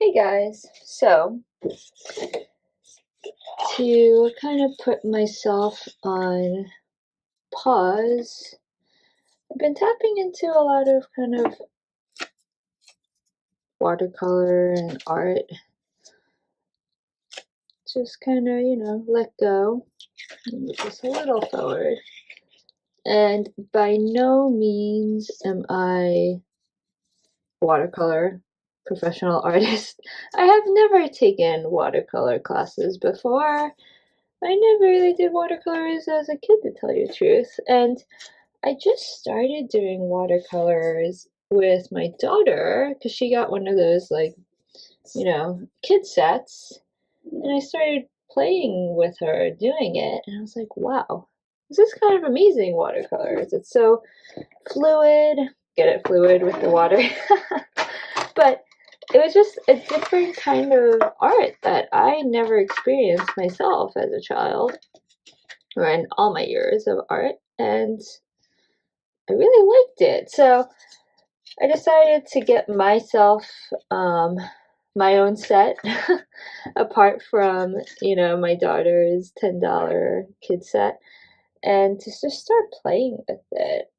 Hey guys, so to kind of put myself on pause, I've been tapping into a lot of kind of watercolor and art. Just kind of, let go, just a little forward. And by no means am I a watercolor professional artist. I have never taken watercolor classes before. I never really did watercolors as a kid, to tell you the truth. And I just started doing watercolors with my daughter because she got one of those, like, kid sets. And I started playing with her doing it. And I was like, wow, this is kind of amazing watercolors. It's so fluid. Get it fluid with the water. But it was just a different kind of art that I never experienced myself as a child or in all my years of art. And I really liked it. So I decided to get myself my own set apart from, my daughter's $10 kid set and to just start playing with it.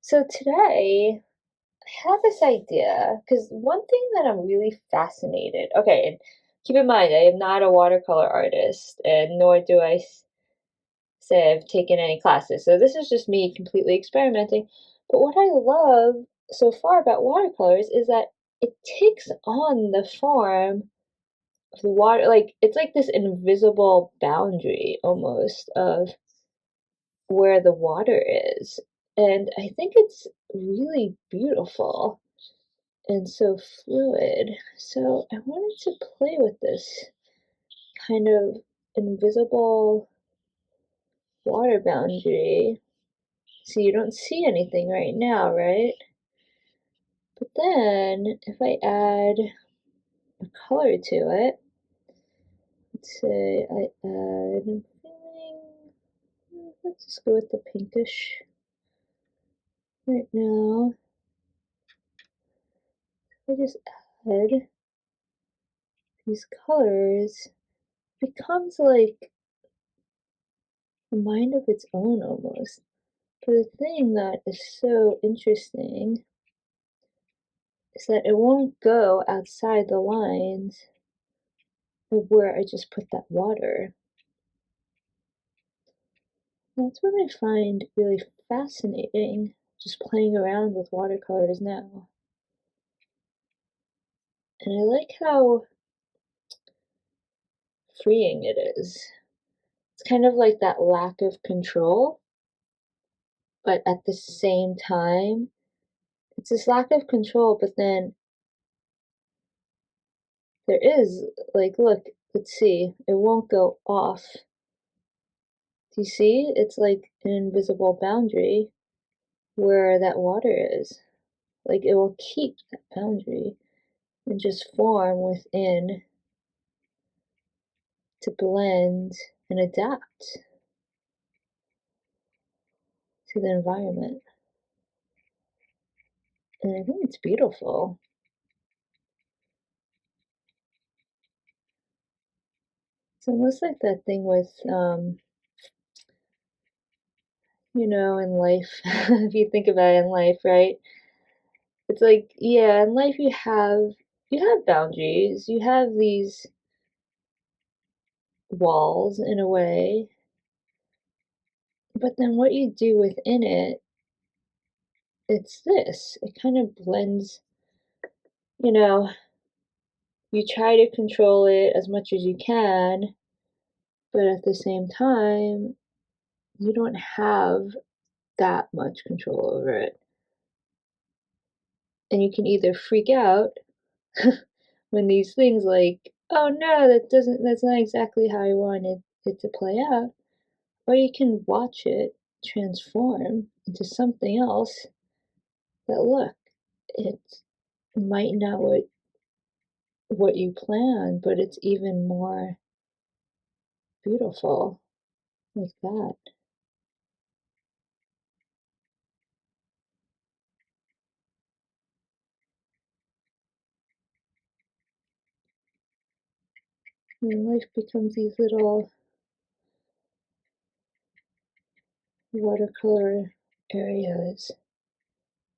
So today I had this idea because one thing that I'm really fascinated. Okay, and keep in mind I am not a watercolor artist, and nor do I say I've taken any classes. So this is just me completely experimenting. But what I love so far about watercolors is that it takes on the form of the water. Like, it's like this invisible boundary almost of where the water is. And I think it's really beautiful and so fluid. So I wanted to play with this kind of invisible water boundary. So you don't see anything right now, right? But then if I add a color to it, let's say I add, I'm feeling, let's just go with the pinkish right now. I just add these colors, it becomes like a mind of its own almost. But the thing that is so interesting is that it won't go outside the lines of where I just put that water. That's what I find really fascinating, just playing around with watercolors now. And I like how freeing it is. It's kind of like that lack of control, but at the same time, it's this lack of control, but then there is, like, look, let's see, it won't go off. Do you see? It's like an invisible boundary where that water is. Like, it will keep that boundary and just form within to blend and adapt to the environment. And I think it's beautiful. It's almost like that thing with, in life, if you think about it in life, right? It's like, yeah, in life you have boundaries, you have these walls in a way, but then what you do within it, it's this. It kind of blends, you know, you try to control it as much as you can, but at the same time, you don't have that much control over it. And you can either freak out when these things like, oh no, that's not exactly how I wanted it to play out. Or you can watch it transform into something else that, look, it might not what you planned, but it's even more beautiful like that. And life becomes these little watercolor areas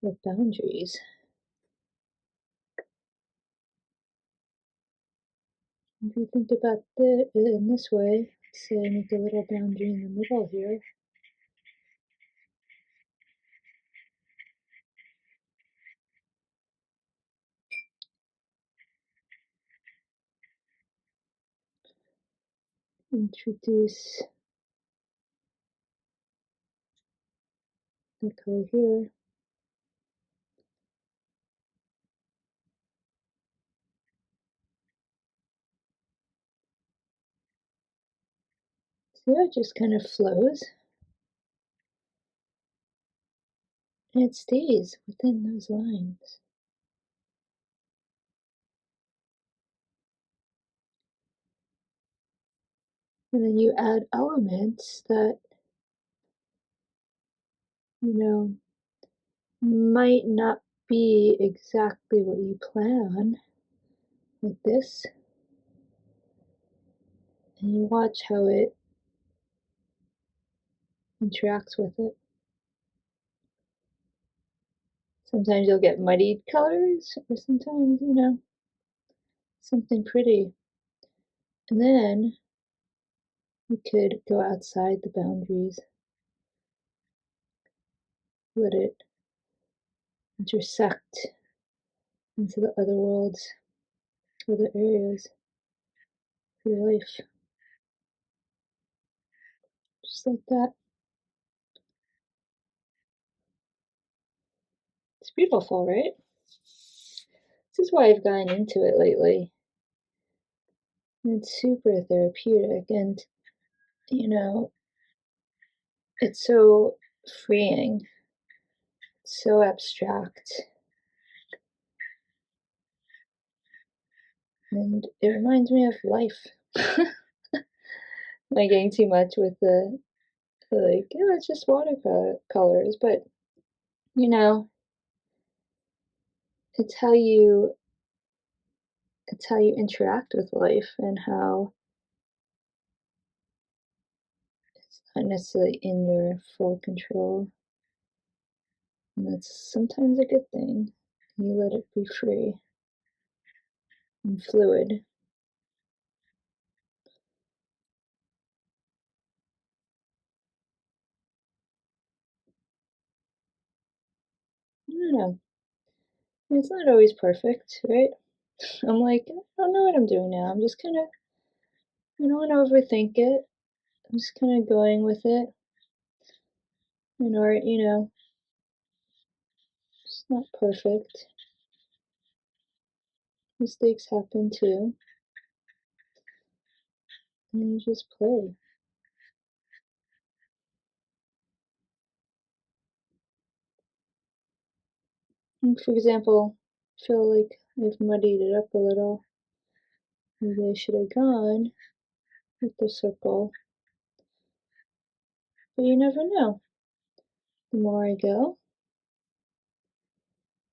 with boundaries. If you think about it in this way, say make a little boundary in the middle here. Introduce the color here. See how it just kind of flows? And it stays within those lines. And then you add elements that, you know, might not be exactly what you plan, like this. And you watch how it interacts with it. Sometimes you'll get muddied colors, or sometimes, you know, something pretty. And then you could go outside the boundaries, let it intersect into the other worlds, other areas of your life. Just like that. It's beautiful, right? This is why I've gotten into it lately. And it's super therapeutic, and, you know, it's so freeing, it's so abstract. And it reminds me of life. Am I getting too much with the like, yeah, it's just watercolors, but you know, it's how you interact with life and how it's not necessarily in your full control. And that's sometimes a good thing. You let it be free and fluid. I don't know. It's not always perfect, right? I'm like, I don't know what I'm doing now. I'm just kind of, I don't want to overthink it. I'm just kind of going with it. In art, you know, it's not perfect. Mistakes happen too. And you just play. And for example, feel like I've muddied it up a little. Maybe I should have gone with the circle. But you never know. The more I go,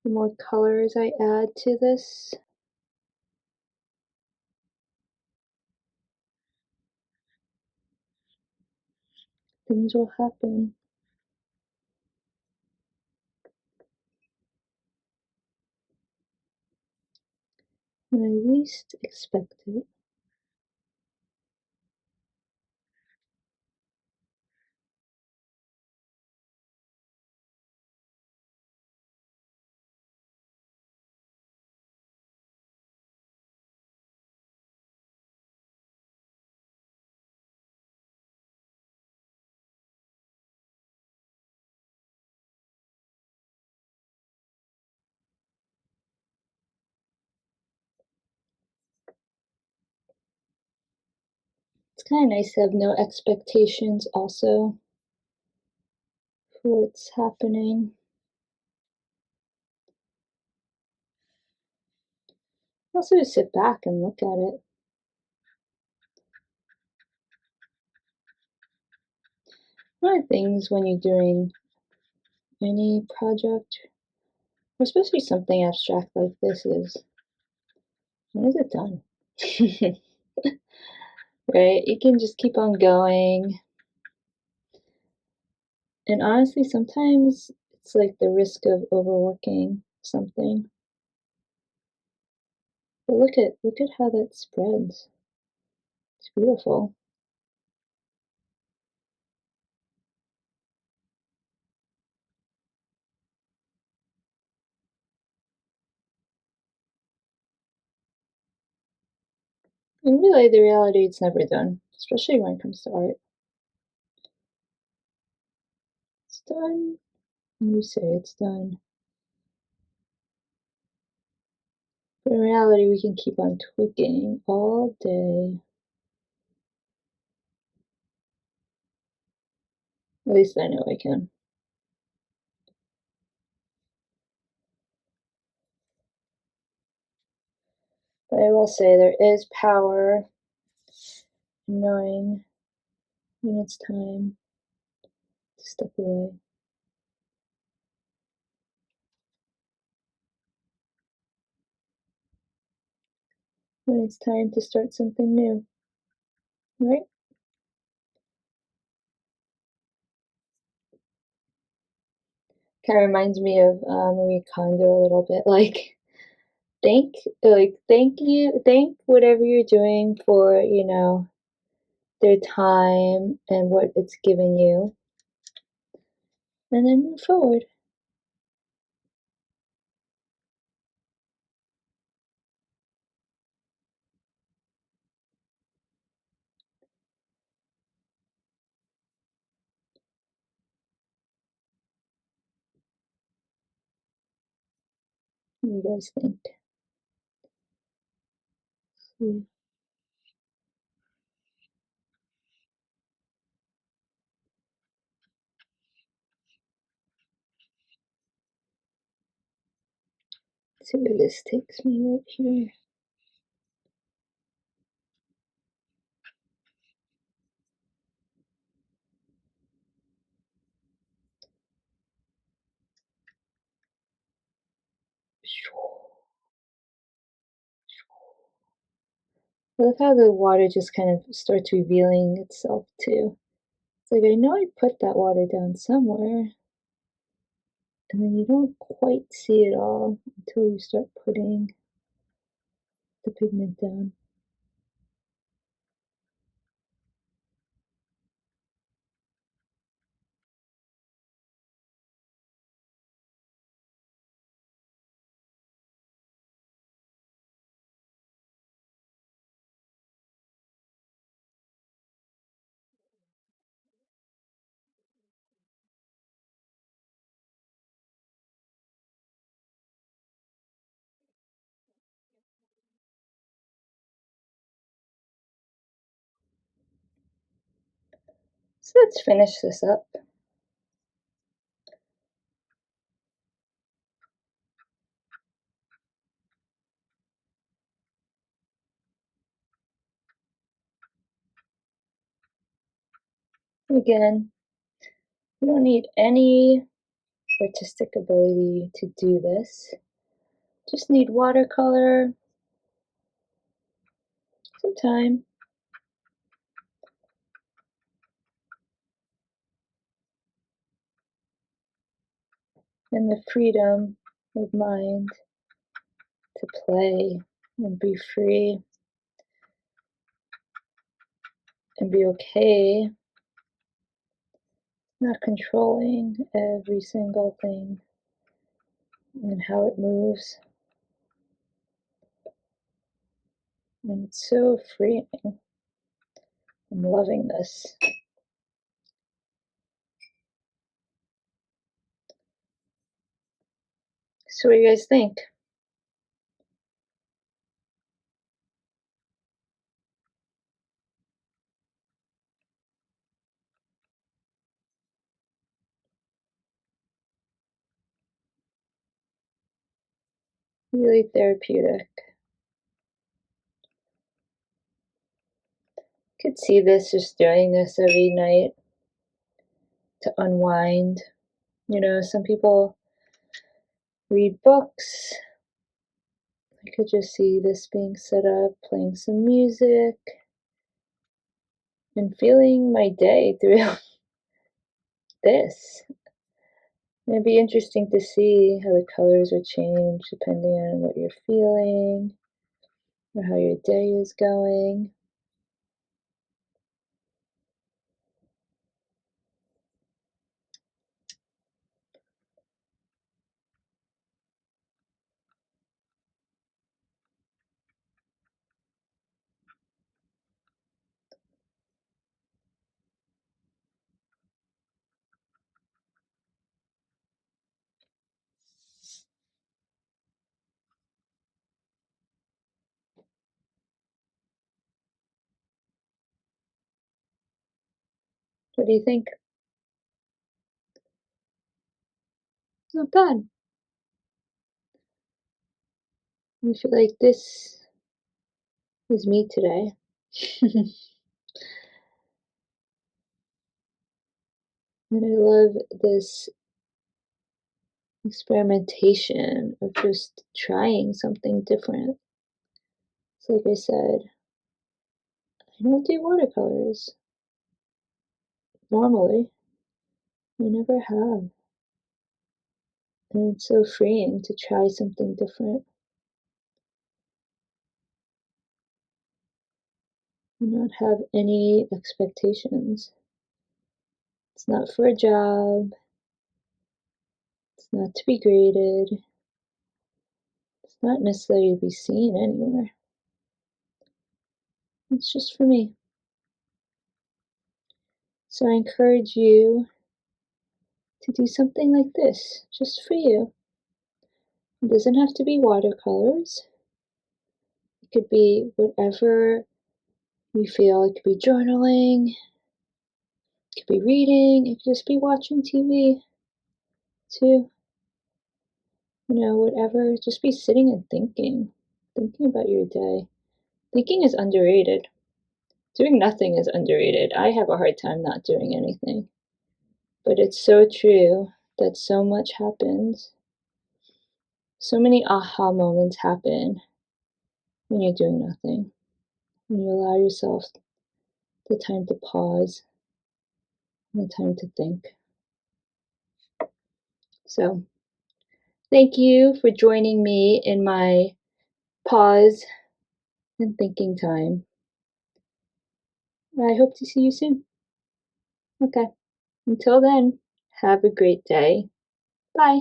the more colors I add to this, things will happen. When I least expect it. It's kind of nice to have no expectations also for what's happening. Also, just sit back and look at it. One of the things when you're doing any project, or especially something abstract like this, is when is it done? right? You can just keep on going. And honestly, sometimes it's like the risk of overworking something. But look at how that spreads. It's beautiful. And really, the reality, it's never done, especially when it comes to art. It's done when you say it's done. But in reality, we can keep on tweaking all day. At least I know I can. But I will say there is power in knowing when it's time to step away. When it's time to start something new, right? Kind of reminds me of Marie Kondo a little bit. Thank whatever you're doing for, their time and what it's given you, and then move forward. What do you guys think? Let's see where this takes me right here. I love how the water just kind of starts revealing itself too. It's like I know I put that water down somewhere, and then you don't quite see it all until you start putting the pigment down. So let's finish this up. Again, you don't need any artistic ability to do this. Just need watercolor, some time, and the freedom of mind to play and be free and be okay, not controlling every single thing and how it moves. And it's so freeing. I'm loving this. So what do you guys think? Really therapeutic. Could see this, just doing this every night to unwind. Some people read books, I could just see this being set up, playing some music, and feeling my day through this. It'd be interesting to see how the colors would change depending on what you're feeling or how your day is going. What do you think? Not bad. I feel like this is me today. And I love this experimentation of just trying something different. So like I said, I don't do watercolors normally. I never have. And it's so freeing to try something different and not have any expectations. It's not for a job. It's not to be graded. It's not necessarily to be seen anywhere. It's just for me. So I encourage you to do something like this, just for you. It doesn't have to be watercolors. It could be whatever you feel. It could be journaling. It could be reading. It could just be watching TV too. Whatever. Just be sitting and thinking about your day. Thinking is underrated. Doing nothing is underrated. I have a hard time not doing anything. But it's so true that so much happens. So many aha moments happen when you're doing nothing. When you allow yourself the time to pause and the time to think. So, thank you for joining me in my pause and thinking time. I hope to see you soon. Okay. Until then, have a great day. Bye.